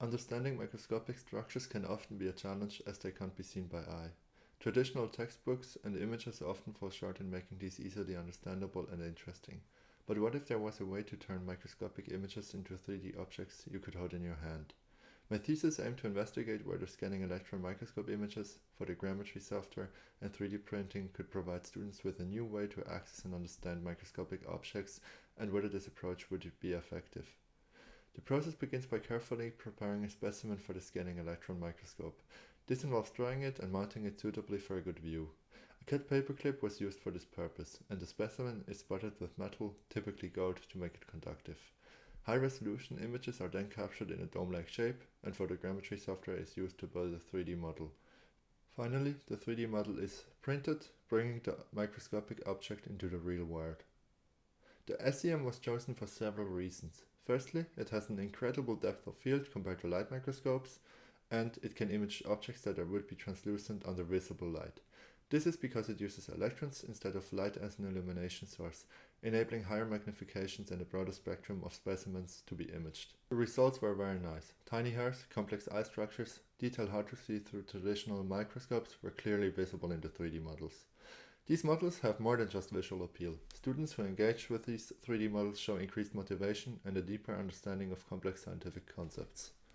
Understanding microscopic structures can often be a challenge as they can't be seen by eye. Traditional textbooks and images often fall short in making these easily understandable and interesting. But what if there was a way to turn microscopic images into 3D objects you could hold in your hand? My thesis aimed to investigate whether scanning electron microscope images, photogrammetry software, and 3D printing could provide students with a new way to access and understand microscopic objects, and whether this approach would be effective. The process begins by carefully preparing a specimen for the scanning electron microscope. This involves drying it and mounting it suitably for a good view. A cut paperclip was used for this purpose, and the specimen is spotted with metal, typically gold, to make it conductive. High-resolution images are then captured in a dome-like shape, and photogrammetry software is used to build a 3D model. Finally, the 3D model is printed, bringing the microscopic object into the real world. The SEM was chosen for several reasons. Firstly, it has an incredible depth of field compared to light microscopes, and it can image objects that would be translucent under visible light. This is because it uses electrons instead of light as an illumination source, enabling higher magnifications and a broader spectrum of specimens to be imaged. The results were very nice. Tiny hairs, complex eye structures, detail hard to see through traditional microscopes were clearly visible in the 3D models. These models have more than just visual appeal. Students who engage with these 3D models show increased motivation and a deeper understanding of complex scientific concepts.